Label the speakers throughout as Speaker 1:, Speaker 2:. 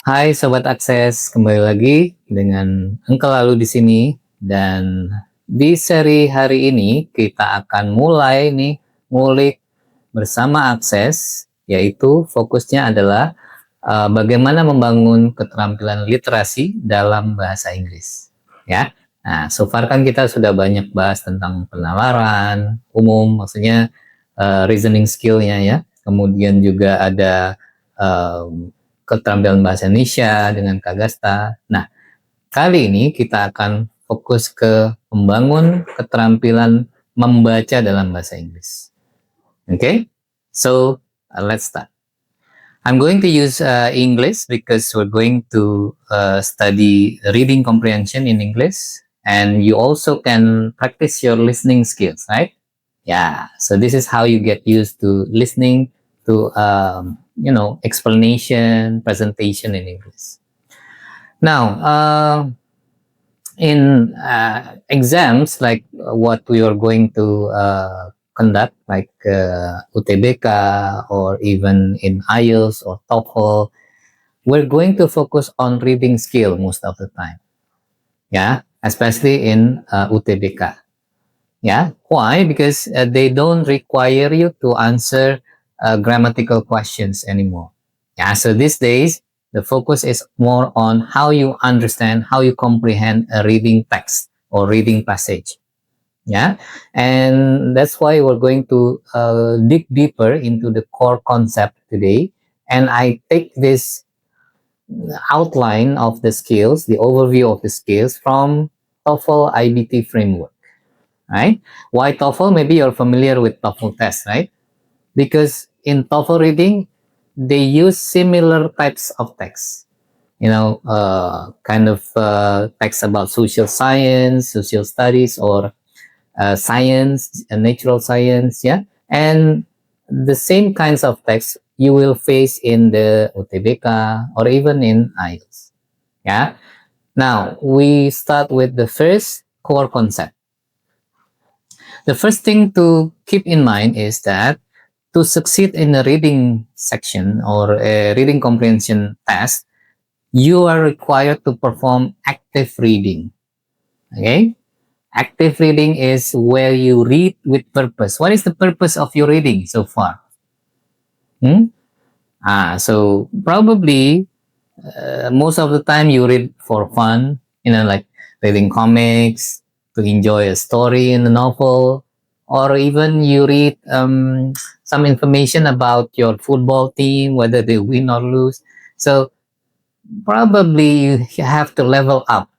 Speaker 1: Hai Sobat Akses, kembali lagi dengan Engkau Lalu di sini. Dan di seri hari ini kita akan mulai nih ngulik bersama Akses, yaitu fokusnya adalah bagaimana membangun keterampilan literasi dalam bahasa Inggris. Ya, nah so far kan kita sudah banyak bahas tentang penalaran umum, maksudnya reasoning skill-nya ya. Kemudian juga ada keterampilan bahasa Indonesia dengan Kagasta. Nah, kali ini kita akan fokus ke membangun keterampilan membaca dalam bahasa Inggris. Okay, so let's start. I'm going to use English because we're going to study reading comprehension in English, and you also can practice your listening skills, right? Yeah, so this is how you get used to listening to explanation, presentation in English. Now, in exams like what we are going to conduct, like UTBK or even in IELTS or TOEFL, we're going to focus on reading skill most of the time. Yeah, especially in UTBK. Yeah, why? Because they don't require you to answer grammatical questions anymore. Yeah, so these days, the focus is more on how you understand, how you comprehend a reading text or reading passage. Yeah, and that's why we're going to dig deeper into the core concept today. And I take this outline of the skills, the overview of the skills from TOEFL IBT framework. Right? Why TOEFL? Maybe you're familiar with TOEFL test, right? Because in TOEFL reading, they use similar types of text. Kind of text about social science, social studies, or science, natural science, yeah? And the same kinds of text you will face in the UTBK or even in IELTS, yeah? Now, we start with the first core concept. The first thing to keep in mind is that to succeed in a reading section or a reading comprehension test, you are required to perform active reading. Okay? Active reading is where you read with purpose. What is the purpose of your reading so far? So probably most of the time you read for fun, like reading comics, to enjoy a story in a novel, or even you read some information about your football team, whether they win or lose. So probably you have to level up,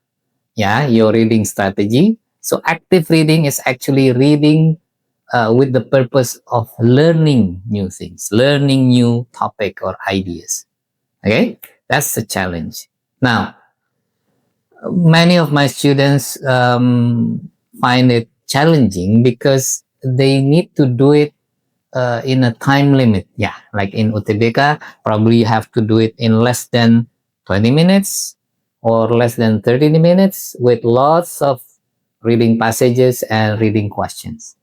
Speaker 1: your reading strategy. So active reading is actually reading with the purpose of learning new things, learning new topic or ideas. Okay, that's the challenge. Now, many of my students find it challenging because they need to do it in a time limit. Yeah, like in UTBK, probably you have to do it in less than 20 minutes or less than 30 minutes with lots of reading passages and reading questions,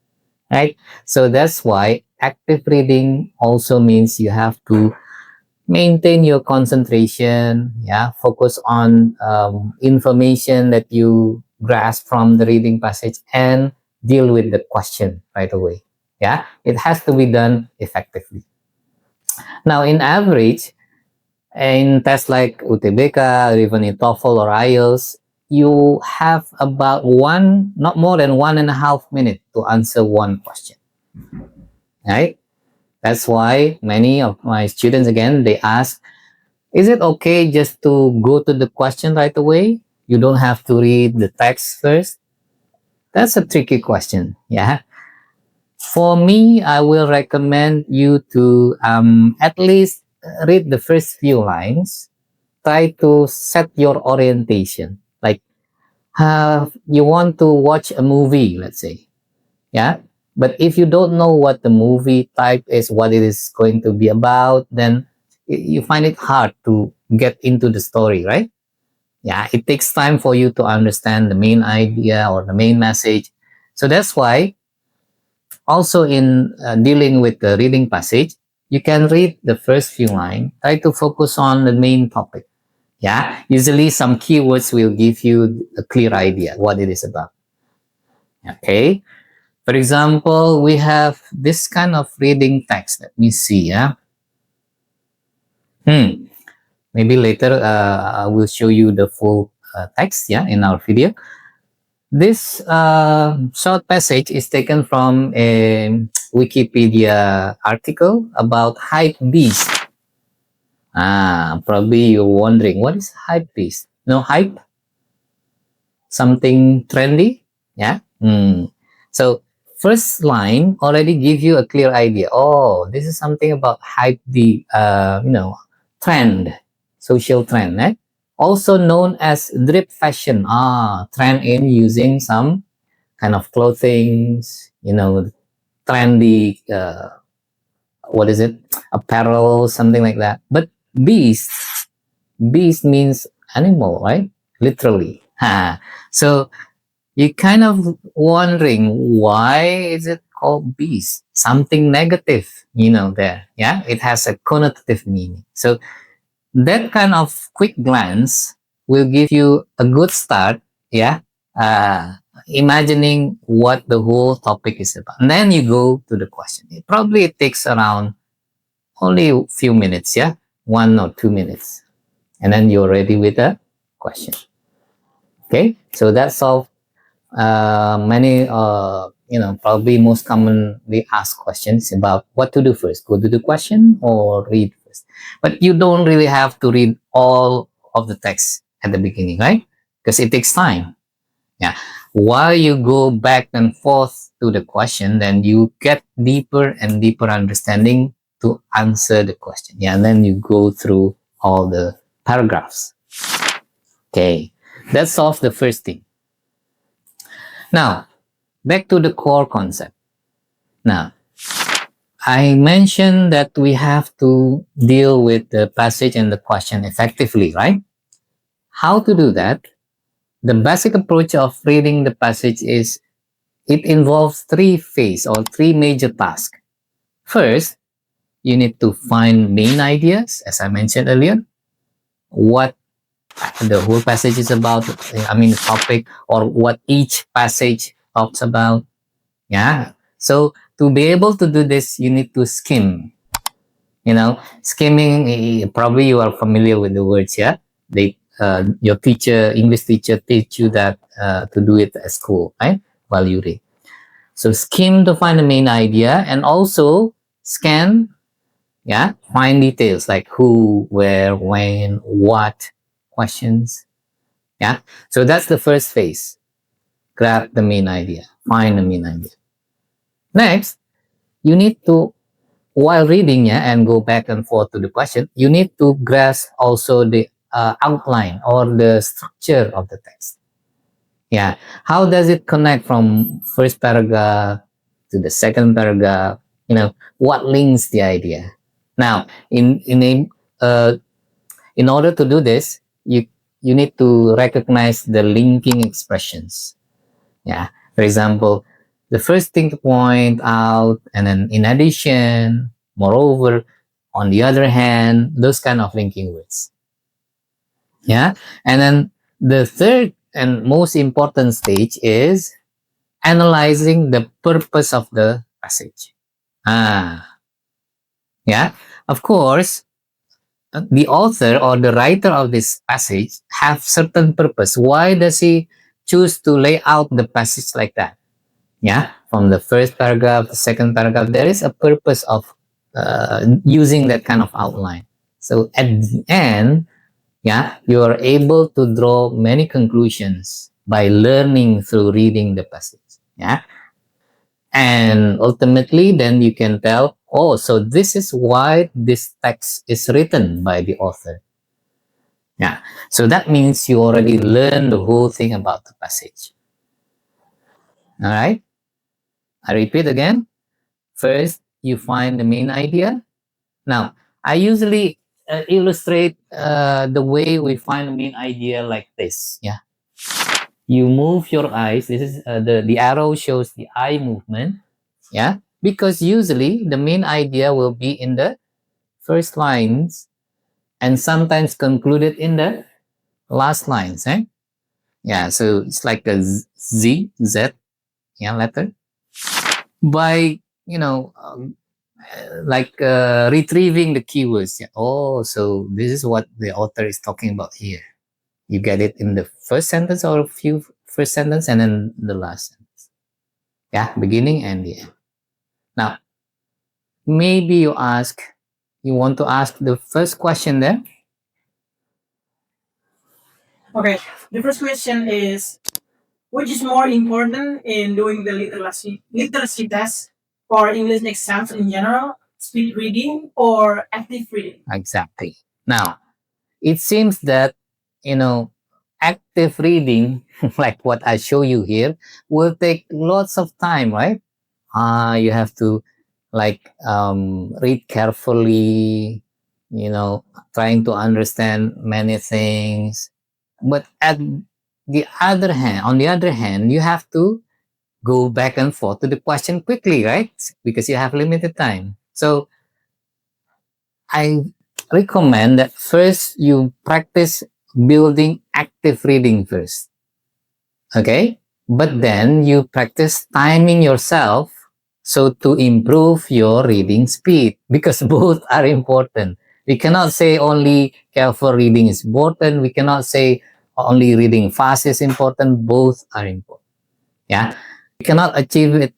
Speaker 1: right? So that's why active reading also means you have to maintain your concentration, focus on information that you grasp from the reading passage and deal with the question right away. Yeah, it has to be done effectively. Now, in average, in tests like UTBK or even in TOEFL or IELTS, you have about not more than 1.5 minutes to answer one question, right? That's why many of my students, again, they ask, is it okay just to go to the question right away? You don't have to read the text first? That's a tricky question, yeah. For me, I will recommend you to at least read the first few lines. Try to set your orientation. Like, you want to watch a movie, let's say, yeah? But if you don't know what the movie type is, what it is going to be about, then you find it hard to get into the story, right? Yeah, it takes time for you to understand the main idea or the main message. So that's why also in dealing with the reading passage, you can read the first few lines, try to focus on the main topic. Yeah, usually some keywords will give you a clear idea what it is about. Okay, for example, we have this kind of reading text. Let me see. Yeah, maybe later I will show you the full text. Yeah, in our video. This short passage is taken from a Wikipedia article about hype beast. Probably you're wondering, what is hype beast? No, hype? Something trendy? Yeah. So first line already give you a clear idea. Oh, this is something about hype, the trend, social trend, eh? Also known as drip fashion. Trend in using some kind of clothing, trendy, what is it? Apparel, something like that. But beast, beast means animal, right? Literally. So you're kind of wondering, why is it called beast? Something negative, there. Yeah, it has a connotative meaning. So that kind of quick glance will give you a good start. Yeah, imagining what the whole topic is about, and then you go to the question. It takes around only a few minutes. Yeah, 1 or 2 minutes, and then you're ready with the question. Okay, so that's all. Many probably most commonly asked questions about what to do first, go to the question or read first. But you don't really have to read all of the text at the beginning, right? Because it takes time. Yeah, while you go back and forth to the question, then you get deeper and deeper understanding to answer the question. Yeah, and then you go through all the paragraphs. Okay, that solves the first thing. Now, back to the core concept. Now, I mentioned that we have to deal with the passage and the question effectively, right? How to do that? The basic approach of reading the passage is it involves three phases or three major tasks. First, you need to find main ideas, as I mentioned earlier, what the whole passage is about, the topic, or what each passage talks about. Yeah. So to be able to do this, you need to skim. Skimming. Probably you are familiar with the words. Yeah. Your teacher, English teacher, teach you that to do it at school, right? While you read. So skim to find the main idea, and also scan. Yeah. Find details like who, where, when, what, questions. Yeah. So that's the first phase. Grab the main idea. Find the main idea. Next, you need to, while reading, yeah, and go back and forth to the question, you need to grasp also the outline or the structure of the text. Yeah, how does it connect from first paragraph to the second paragraph? What links the idea? Now, in order to do this, you need to recognize the linking expressions. Yeah, for example, the first thing to point out, and then in addition, moreover, on the other hand, those kind of linking words. Yeah, and then the third and most important stage is analyzing the purpose of the passage. Yeah, of course, the author or the writer of this passage have certain purpose. Why does he choose to lay out the passage like that? Yeah, from the first paragraph, the second paragraph, there is a purpose of using that kind of outline. So at the end, yeah, you are able to draw many conclusions by learning through reading the passage. Yeah, and ultimately, then you can tell, oh, so this is why this text is written by the author. Yeah, so that means you already learned the whole thing about the passage. All right, I repeat again. First, you find the main idea. Now, I usually illustrate the way we find the main idea like this. Yeah, you move your eyes. This is the arrow shows the eye movement. Yeah, because usually the main idea will be in the first lines, and sometimes concluded in the last lines. Yeah, so it's like a Z, yeah, letter. By, retrieving the keywords. Yeah. Oh, so this is what the author is talking about here. You get it in the first sentence or a few first sentence and then the last sentence. Yeah, beginning and the end. Now, maybe you want to ask the first question there.
Speaker 2: Okay, the first question is, which is more important in doing the literacy test for English exams in general, speed reading or active reading?
Speaker 1: Exactly. Now, it seems that, active reading, like what I show you here, will take lots of time, right? You have to read carefully, trying to understand many things. But on the other hand, you have to go back and forth to the question quickly, right? Because you have limited time. So I recommend that first you practice building active reading first. Okay? But then you practice timing yourself so to improve your reading speed, because both are important. We cannot say only careful reading is important. We cannot say only reading fast is important. Both are important. Yeah. We cannot achieve it,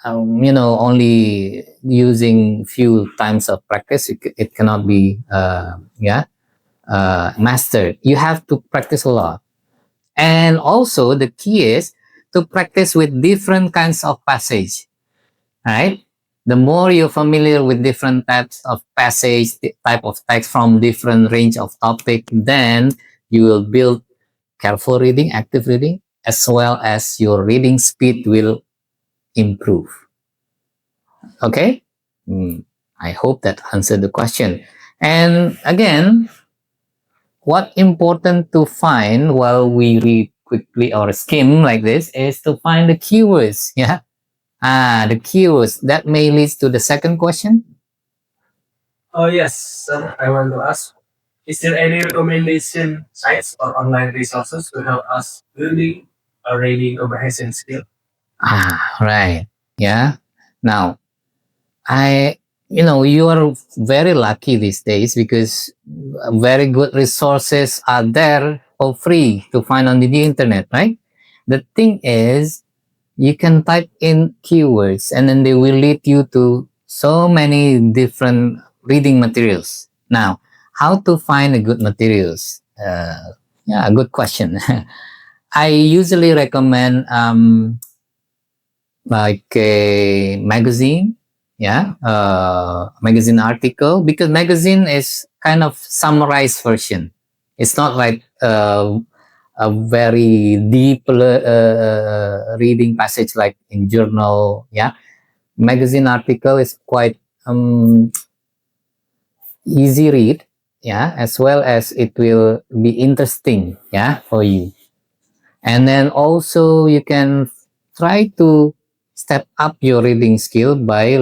Speaker 1: only using few times of practice. It cannot be, mastered. You have to practice a lot. And also the key is to practice with different kinds of passage, right? The more you're familiar with different types of passage, the type of text from different range of topic, then you will build careful reading, active reading, as well as your reading speed will improve. Okay? I hope that answered the question. And again, what important to find while we read quickly or skim like this is to find the keywords. Yeah. The keywords that may lead to the second question.
Speaker 2: Oh yes, sir. I want to ask, is there any recommendation sites or online resources to help us building a reading comprehension skill?
Speaker 1: Right. Yeah. Now, you are very lucky these days because very good resources are there for free to find on the internet, right? The thing is, you can type in keywords and then they will lead you to so many different reading materials. Now, how to find a good materials? Yeah, a good question. I usually recommend like a magazine, yeah, magazine article, because magazine is kind of summarized version. It's not like a very deep reading passage like in journal. Yeah, magazine article is quite easy read. Yeah, as well as it will be interesting. Yeah, for you. And then also you can try to step up your reading skill by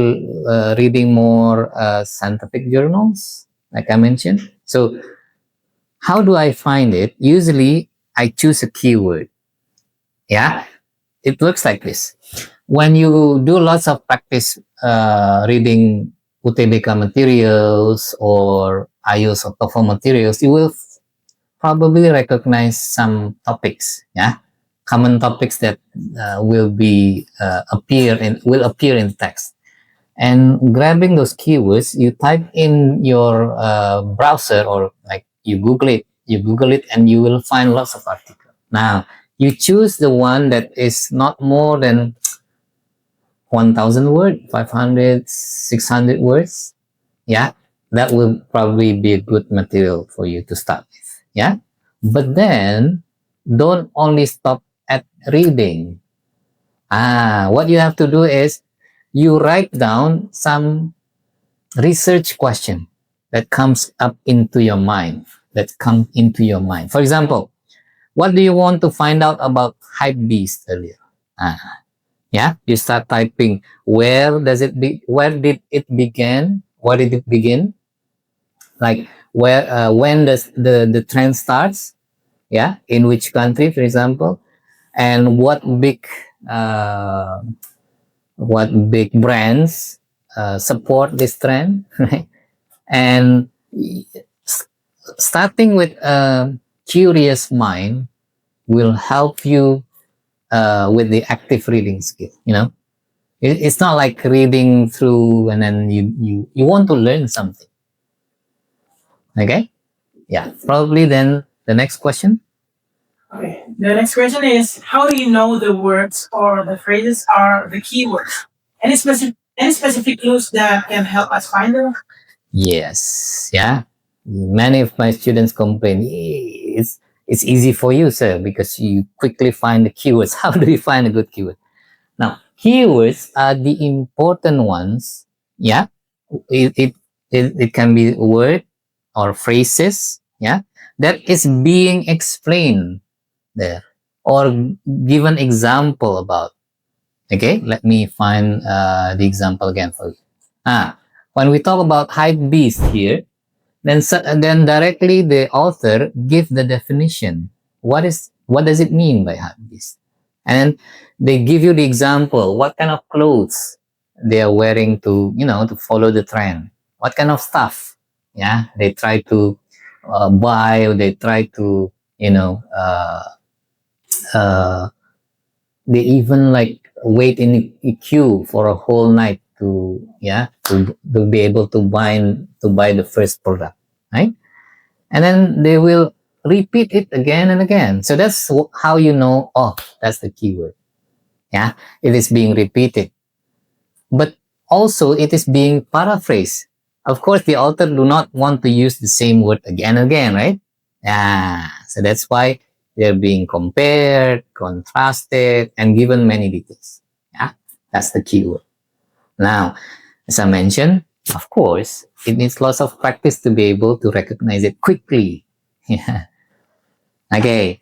Speaker 1: reading more scientific journals, like I mentioned. So how do I find it? Usually I choose a keyword. Yeah, it works like this. When you do lots of practice reading UTBK materials or IELTS or TOEFL materials, you will probably recognize some topics, yeah, common topics that will appear in text. And grabbing those keywords, you type in your browser or like you Google it, and you will find lots of articles. Now, you choose the one that is not more than 1,000 words, 500, 600 words. Yeah, that will probably be a good material for you to start with. Yeah, but then don't only stop at reading. What you have to do is you write down some research question that comes up into your mind. For example, what do you want to find out about hype beast earlier? Yeah, you start typing. Where did it begin? Like, when does the trend starts, yeah, in which country, for example, and uh, what big brands support this trend, right? And starting with a curious mind will help you with the active reading skill. It's not like reading through and then you want to learn something. Okay, yeah, probably. Then the next question.
Speaker 2: Okay. The next question is, how do you know the words or the phrases are the keywords? Any specific clues that can help us find them?
Speaker 1: Yes, yeah. Many of my students complain, "Eh, it's easy for you, sir, because you quickly find the keywords." How do you find a good keyword? Now, keywords are the important ones. Yeah, it it it can be word or phrases. Yeah, that is being explained there or given example about. Okay, let me find the example again for you. When we talk about hype beast here, then directly the author give the definition. What does it mean by hype beast? And they give you the example. What kind of clothes they are wearing to follow the trend? What kind of stuff? Yeah, they try to buy, or they try to uh, they even like wait in a queue for a whole night to be able to buy the first product, right? And then they will repeat it again and again. So that's how you know, oh, that's the keyword. Yeah, it is being repeated, but also it is being paraphrased. Of course, the author do not want to use the same word again and again, right? Yeah, so that's why they're being compared, contrasted, and given many details. Yeah, that's the keyword. Now, as I mentioned, of course, it needs lots of practice to be able to recognize it quickly. Yeah. Okay,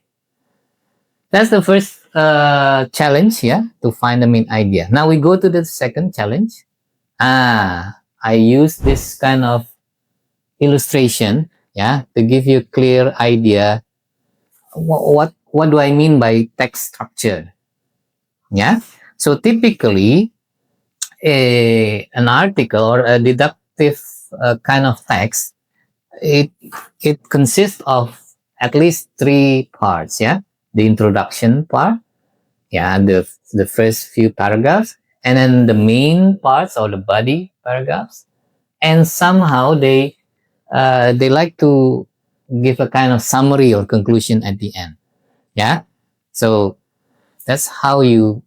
Speaker 1: that's the first challenge, yeah, to find the main idea. Now we go to the second challenge. I use this kind of illustration, yeah, to give you a clear idea. What do I mean by text structure? Yeah, so typically an article or a deductive kind of text, it it consists of at least three parts. Yeah, the introduction part, yeah, the first few paragraphs, and then the main parts or the body paragraphs, and somehow they like to give a kind of summary or conclusion at the end. Yeah, so that's how you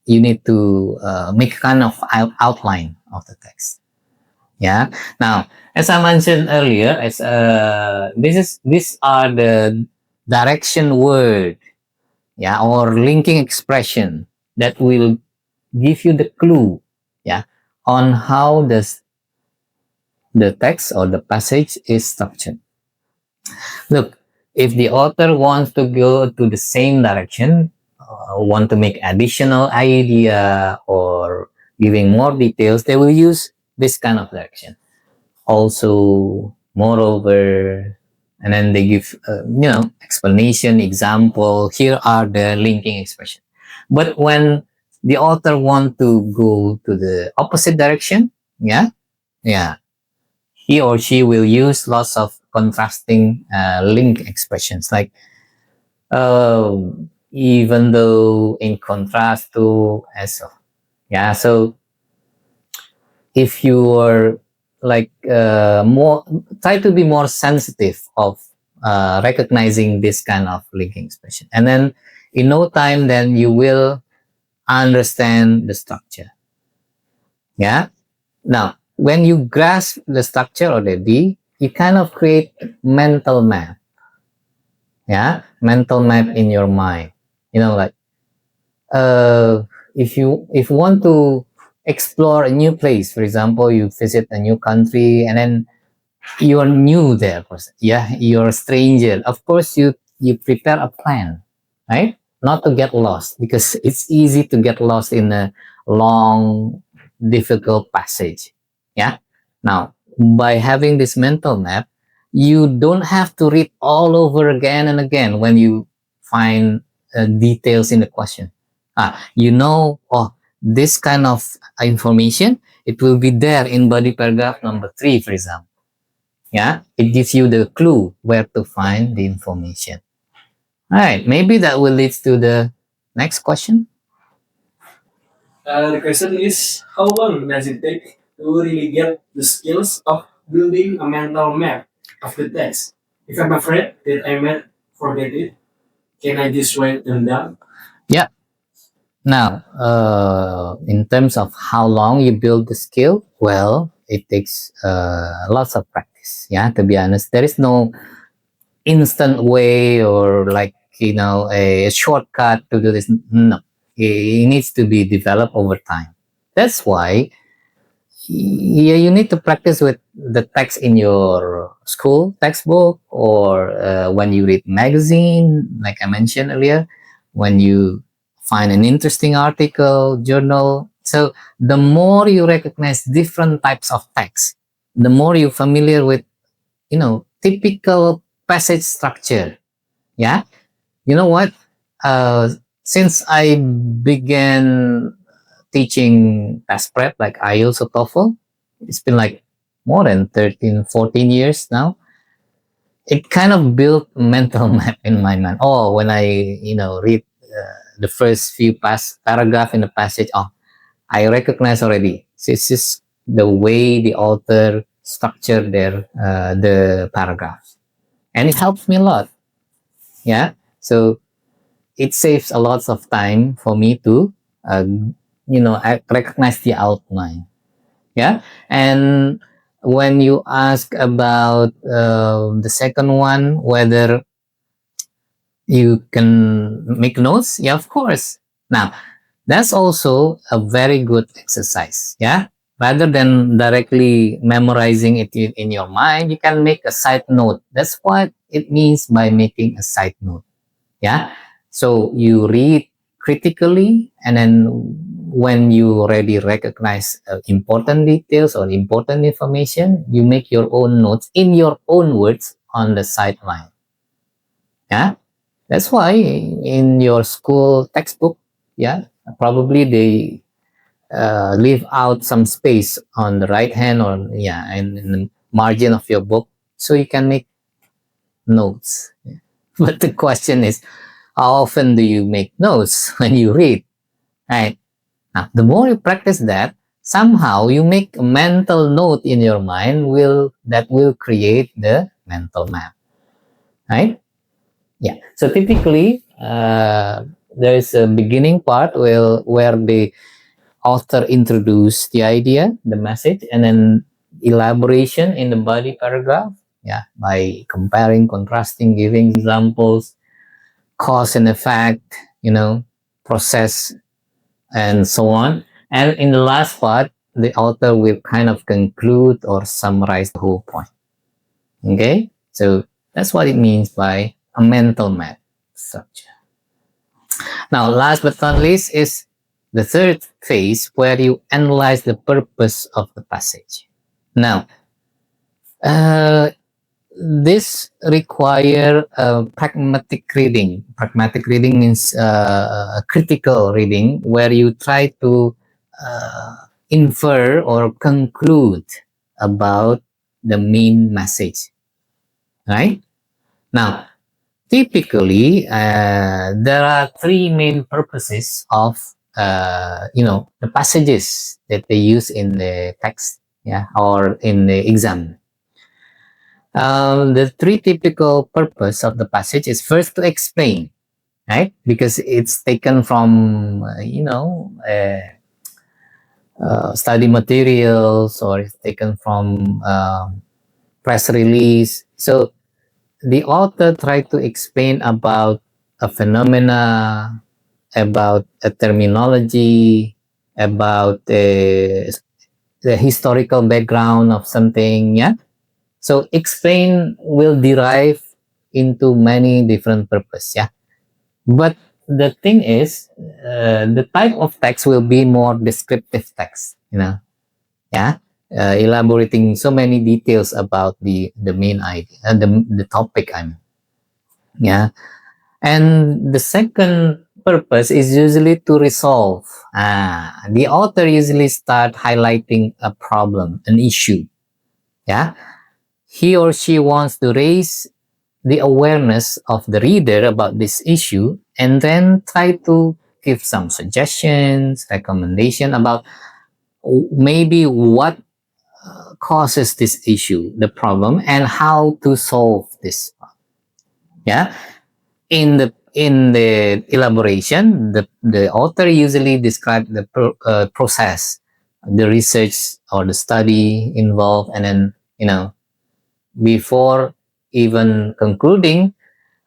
Speaker 1: need to make a kind of outline of the text. Yeah. Now, as I mentioned earlier, as these are the direction word, yeah, or linking expression that will give you the clue, yeah, on how the text or the passage is structured. Look, if the author wants to go to the same direction, want to make additional idea or giving more details, they will use this kind of direction. Also, moreover, and then they give explanation, example. Here are the linking expression. But when the author want to go to the opposite direction, yeah, he or she will use lots of contrasting link expressions like even though, in contrast to, as so. Yeah, so if you are like more, try to be more sensitive of recognizing this kind of linking expression, and then in no time then you will understand the structure. Yeah, now when you grasp the structure already, you kind of create mental map. Yeah, mental map in your mind, like if you want to explore a new place, for example, you visit a new country and then you are new there, yeah, you're a stranger, of course you prepare a plan, right, not to get lost, because it's easy to get lost in a long difficult passage. Yeah, now by having this mental map, you don't have to read all over again and again when you find details in the question. Oh, this kind of information, it will be there in body paragraph number 3, for example. Yeah, it gives you the clue where to find the information. All right, maybe that will lead to the next question.
Speaker 2: The question is, how long does it take to really get the skills of building a mental map of the text? If I'm afraid that I might forget it, can I just write them down?
Speaker 1: Yeah. Now, in terms of how long you build the skill, well, it takes lots of practice. Yeah, to be honest, there is no instant way or like a shortcut to do this. No, it needs to be developed over time. That's why you need to practice with the text in your school textbook, or when you read magazine, like I mentioned earlier, when you find an interesting article, journal. So the more you recognize different types of text, the more you're familiar with typical passage structure. Yeah, you know what? Uh, since I began teaching test prep like IELTS or TOEFL, it's been like more than 13, 14 years now. It kind of built a mental map in my mind. Oh, when I, read the first few paragraph in the passage, oh, I recognize already. This is the way the author structured the paragraphs. And it helps me a lot. Yeah. So it saves a lot of time for me to, recognize the outline. Yeah. And when you ask about the second one, whether you can make notes, yeah, of course. Now, that's also a very good exercise. Yeah. Rather than directly memorizing it in your mind, you can make a side note. That's what it means by making a side note. Yeah. So you read critically, and then when you already recognize important details or important information, you make your own notes in your own words on the sideline. Yeah. That's why in your school textbook, yeah, probably they leave out some space on the right hand, or yeah, and in the margin of your book, so you can make notes. But the question is, how often do you make notes when you read? Right? Now, the more you practice that, somehow you make a mental note in your mind that will create the mental map. Right? Yeah. So typically, there is a beginning part where the author introduce the idea, the message, and then elaboration in the body paragraph. Yeah, by comparing, contrasting, giving examples, cause and effect, process, and so on. And in the last part, the author will kind of conclude or summarize the whole point. Okay, so that's what it means by a mental map structure. Now, last but not least is the third phase, where you analyze the purpose of the passage. Now, uh, this require pragmatic reading. Pragmatic reading means a critical reading, where you try to infer or conclude about the main message. Right? Now, typically, there are three main purposes of the passages that they use in the text, yeah, or in the exam. The three typical purpose of the passage is first to explain, right? Because it's taken from study materials, or it's taken from press release. So the author tried to explain about a phenomena, about a terminology, about the historical background of something. Yeah. So explain will derive into many different purpose. Yeah. But the thing is, the type of text will be more descriptive text. Yeah. elaborating so many details about the main idea, the topic. Yeah. And the second purpose is usually to resolve. The author usually start highlighting a problem, an issue. Yeah. He or she wants to raise the awareness of the reader about this issue and then try to give some suggestions, recommendation about maybe what causes this issue, the problem, and how to solve this. Yeah. In the elaboration, the author usually describes the process, the research or the study involved, and then before even concluding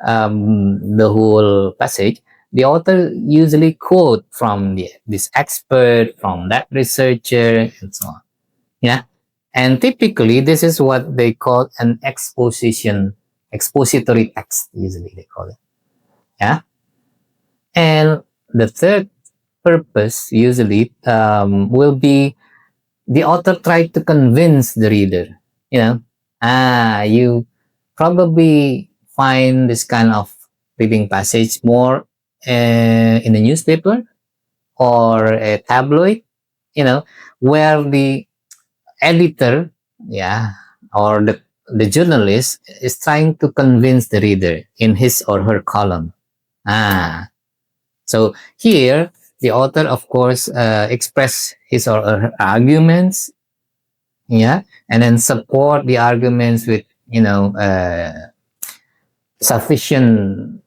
Speaker 1: the whole passage, the author usually quote from this expert, from that researcher, and so on. Yeah, and typically this is what they call an expository text. Usually they call it. Yeah, and the third purpose usually will be the author tried to convince the reader. You probably find this kind of reading passage more in a newspaper or a tabloid, where the editor, yeah, or the journalist is trying to convince the reader in his or her column. So here, the author, of course, express his or her arguments, yeah, and then support the arguments with sufficient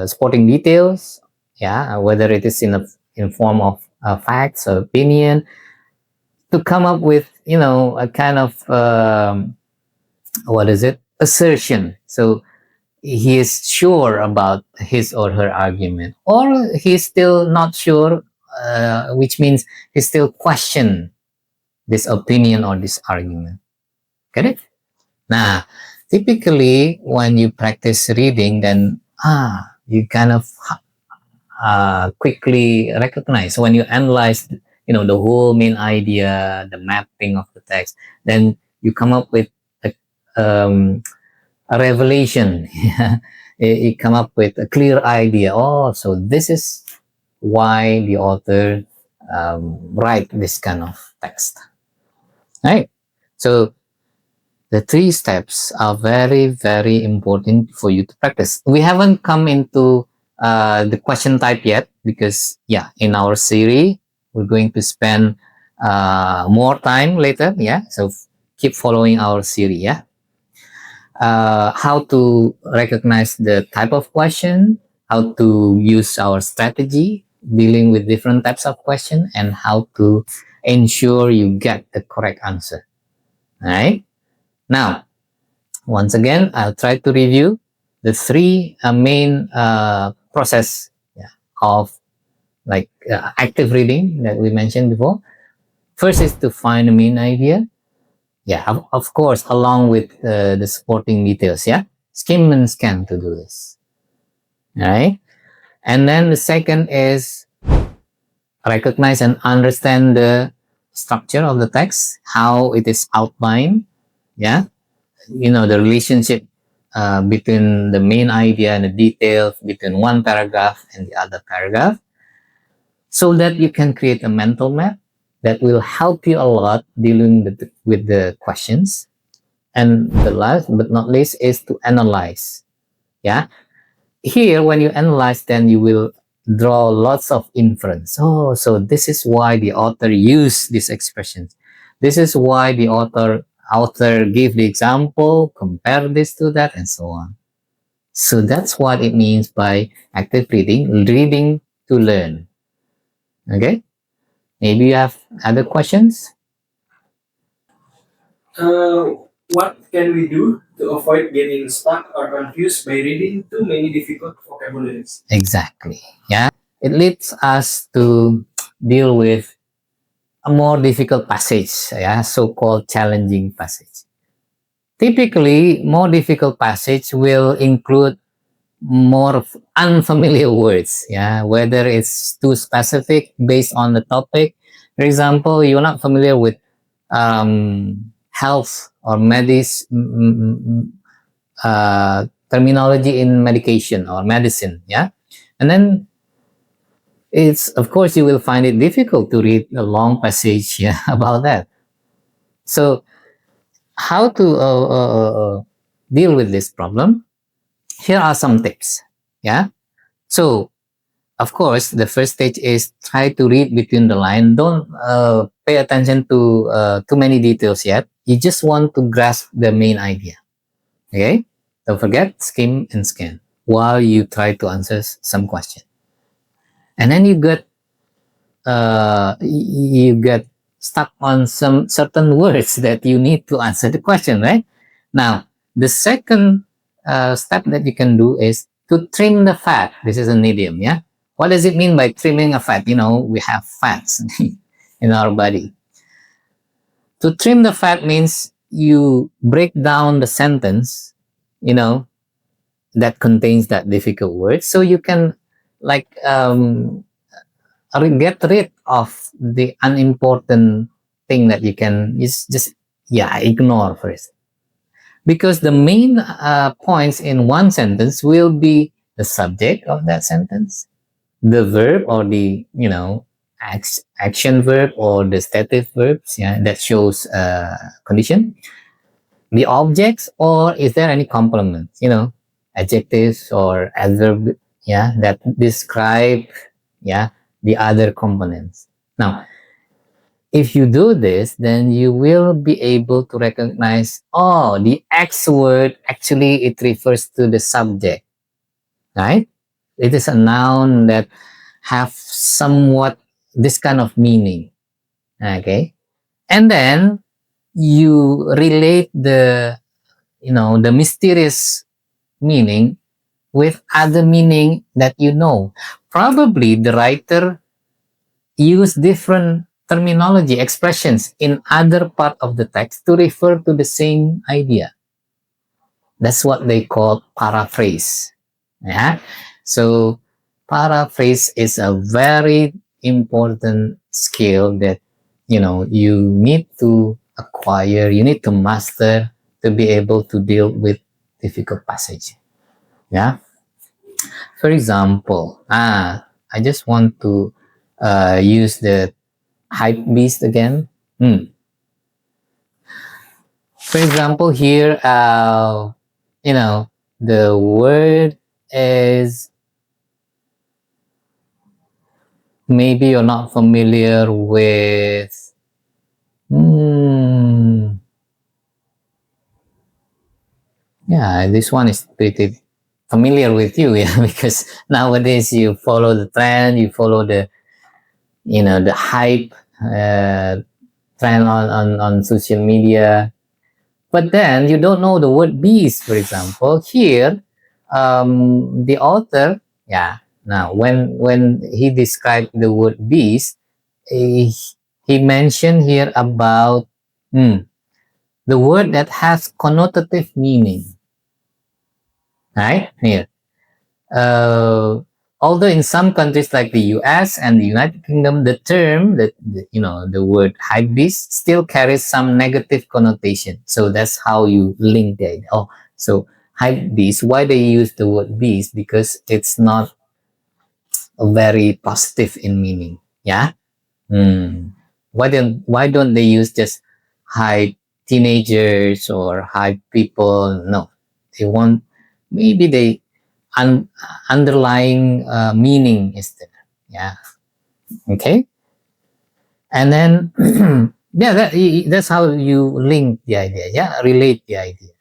Speaker 1: supporting details, yeah, whether it is in form of facts or opinion, to come up with a kind of what is it, assertion. So he is sure about his or her argument, or he's still not sure, which means he still question this opinion or this argument. Get it? Now, typically when you practice reading, then you kind of quickly recognize when you analyze the whole main idea, the mapping of the text, then you come up with a revelation. You come up with a clear idea. Oh, so this is why the author write this kind of text, right? So the 3 steps are very, very important for you to practice. We haven't come into the question type yet because, in our series, we're going to spend more time later. Yeah, so keep following our series. Yeah, how to recognize the type of question, how to use our strategy dealing with different types of question, and how to ensure you get the correct answer. All right. Now, once again, I'll try to review the 3 main process of active reading that we mentioned before. First is to find the main idea. Yeah, of course, along with the supporting details. Yeah, skim and scan to do this. All right. And then the second is recognize and understand the structure of the text, how it is outlined. Yeah, the relationship between the main idea and the details between one paragraph and the other paragraph, so that you can create a mental map that will help you a lot dealing with the questions. And the last but not least is to analyze. Yeah, here when you analyze, then you will draw lots of inference. Oh, so this is why the author used these expressions. This is why the author gave the example, compare this to that, and so on. So that's what it means by active reading to learn. Okay, maybe you have other questions.
Speaker 2: What can we do to avoid getting stuck or confused by reading too many difficult vocabularies?
Speaker 1: Exactly. Yeah, it leads us to deal with a more difficult passage. Yeah, so-called challenging passage. Typically, more difficult passage will include more unfamiliar words. Yeah, whether it's too specific based on the topic. For example, you're not familiar with health or terminology in medication or medicine, yeah. And then it's, of course, you will find it difficult to read a long passage, yeah, about that. So how to deal with this problem? Here are some tips, yeah. So of course, the first stage is try to read between the line. Don't pay attention to too many details yet. You just want to grasp the main idea. Okay? Don't forget, skim and scan while you try to answer some question. And then you get stuck on some certain words that you need to answer the question, right? Now, the second step that you can do is to trim the fat. This is an idiom, yeah? What does it mean by trimming a fat? We have fats in our body. To trim the fat means you break down the sentence, that contains that difficult word, so you can like get rid of the unimportant thing that you can just ignore first, because the main points in one sentence will be the subject of that sentence, the verb or the action verb or the stative verbs, that shows condition, the objects, or is there any complements, adjectives or adverb, that describe the other components. Now, if you do this, then you will be able to recognize, the X word, actually it refers to the subject, right? It is a noun that have somewhat this kind of meaning, okay? And then you relate the mysterious meaning with other meaning that probably the writer use different terminology, expressions in other part of the text to refer to the same idea. That's what they call paraphrase. Yeah. So paraphrase is a very important skill that you need to acquire, you need to master to be able to deal with difficult passage. Yeah. For example, I just want to use the hype beast again. For example, here, the word is, maybe you're not familiar with, this one is pretty familiar with you, because nowadays you follow the trend, you follow the hype trend on social media, but then you don't know the word beast. For example, here, the author, now when he described the word beast, he mentioned here about the word that has connotative meaning, right here. Although in some countries like the US and the United Kingdom, the term the word hype beast still carries some negative connotation. So that's how you link the idea. So hype beast, why they use the word beast? Because it's not very positive in meaning. Yeah. Why don't they use just hype teenagers or hype people? No, they want, maybe they underlying meaning is there. Yeah. Okay. And then that's how you link the idea. Yeah, relate the idea.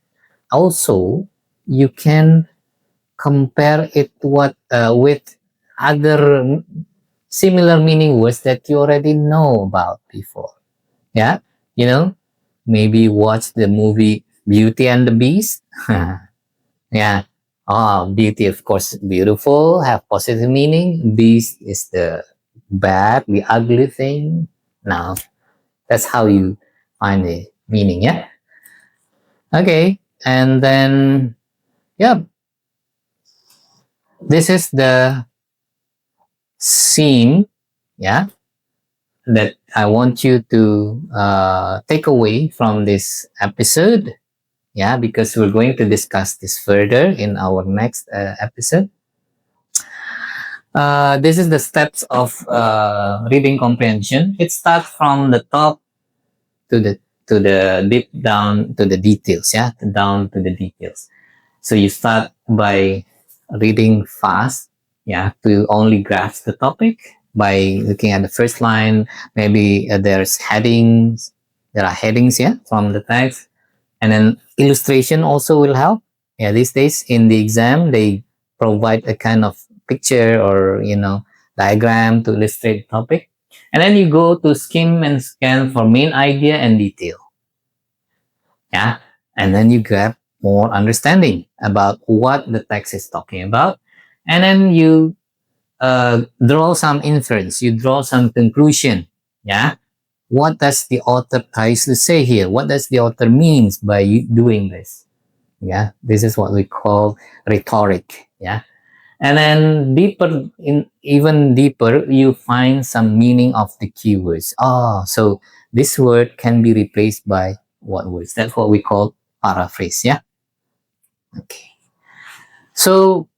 Speaker 1: Also, you can compare it with other similar meaning words that you already know about before. Yeah. Maybe watch the movie Beauty and the Beast. Yeah. Beauty, of course, beautiful, have positive meaning. Beast is the bad, the ugly thing. Now, that's how you find the meaning, yeah? Okay, and then, this is the scene, yeah, that I want you to take away from this episode, yeah, because we're going to discuss this further in our next episode. This is the steps of reading comprehension. It starts from the top to the deep down to the details, yeah, down to the details. So you start by reading fast, yeah, to only grasp the topic by looking at the first line. Maybe there's headings. There are headings, yeah, from the text, and then illustration also will help. Yeah, these days in the exam they provide a kind of picture or diagram to illustrate the topic, and then you go to skim and scan for main idea and detail. Yeah, and then you grab more understanding about what the text is talking about, and then you draw some inference, you draw some conclusion. Yeah, what does the author tries to say here? What does the author means by doing this? Yeah, this is what we call rhetoric. Yeah, and then even deeper, you find some meaning of the keywords. Oh, so this word can be replaced by what words? That's what we call paraphrase. Yeah. Okay. So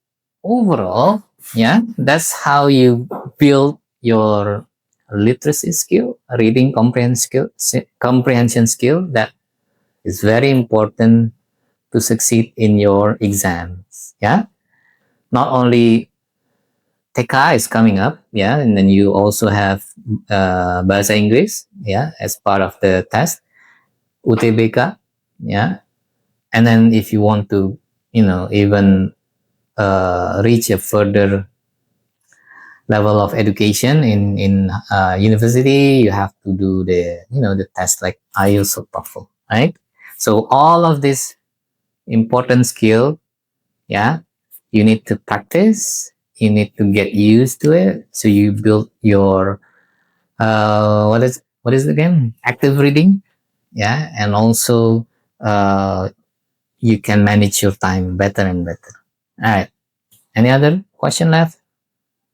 Speaker 1: overall, yeah, that's how you build your literacy skill, reading comprehension skill that is very important to succeed in your exams. Yeah. Not only TK is coming up, yeah, and then you also have Bahasa Inggris, yeah, as part of the test, UTBK, yeah, and then if you want to, even reach a further level of education in university, you have to do the test like IELTS or TOEFL, right? So all of this important skill, yeah, you need to practice, you need to get used to it, so you build your what is the game, active reading, yeah, and also you can manage your time better and better. All right, any other question left?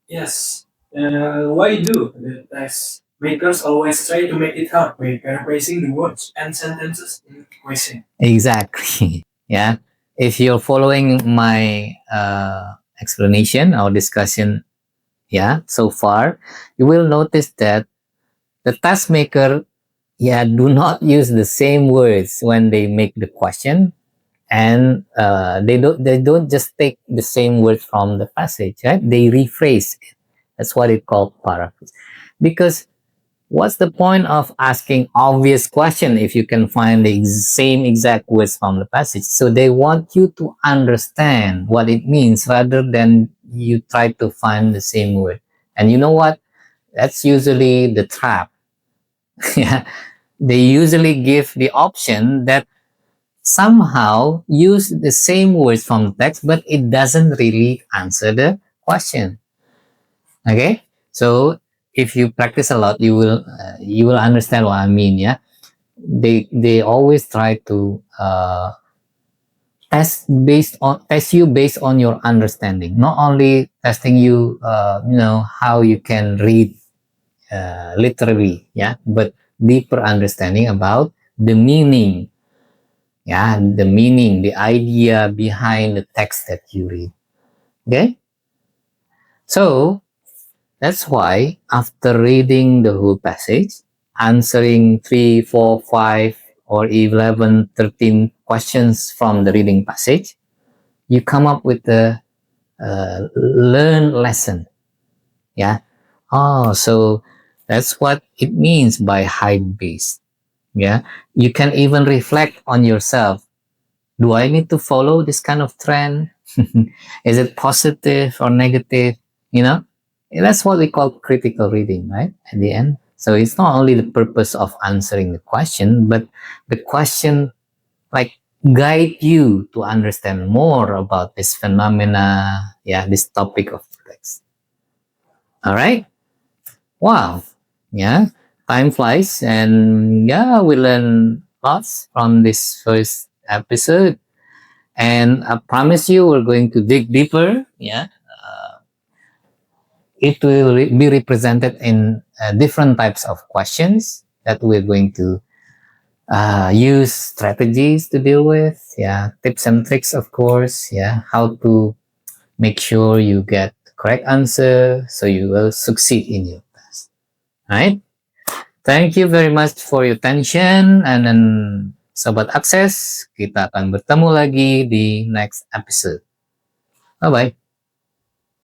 Speaker 2: Yes. Why do the test makers always try to make it hard by paraphrasing the words and sentences in question?
Speaker 1: Exactly. Yeah, if you're following my explanation or discussion, yeah, so far, you will notice that the task maker, yeah, do not use the same words when they make the question, and they don't just take the same words from the passage, right? They rephrase it. That's what it called paraphrase. Because what's the point of asking obvious question if you can find the same exact words from the passage? So they want you to understand what it means rather than you try to find the same word. And you know what? That's usually the trap. Yeah, they usually give the option that somehow use the same words from the text, but it doesn't really answer the question. Okay, so if you practice a lot, you will understand what I mean. Yeah, they always try to test you based on your understanding, not only testing you, how you can read literally, yeah, but deeper understanding about the meaning, yeah, the meaning, the idea behind the text that you read. Okay, so that's why after reading the whole passage, answering 3, 4, 5, or 11, 13 questions from the reading passage, you come up with the learned lesson. Yeah. Oh, so that's what it means by hype based. Yeah. You can even reflect on yourself. Do I need to follow this kind of trend? Is it positive or negative? You know, that's what we call critical reading, right? At the end. So it's not only the purpose of answering the question, but the question like guide you to understand more about this phenomena, yeah, this topic of text. All right. Wow. Yeah. Time flies, and yeah, we learn lots from this first episode. And I promise you, we're going to dig deeper. Yeah. it will be represented in different types of questions that we're going to use strategies to deal with. Yeah, tips and tricks, of course. Yeah, how to make sure you get the correct answer so you will succeed in your test. Right? Thank you very much for your attention, and then Sobat Akses, kita akan bertemu lagi di next episode. Bye-bye.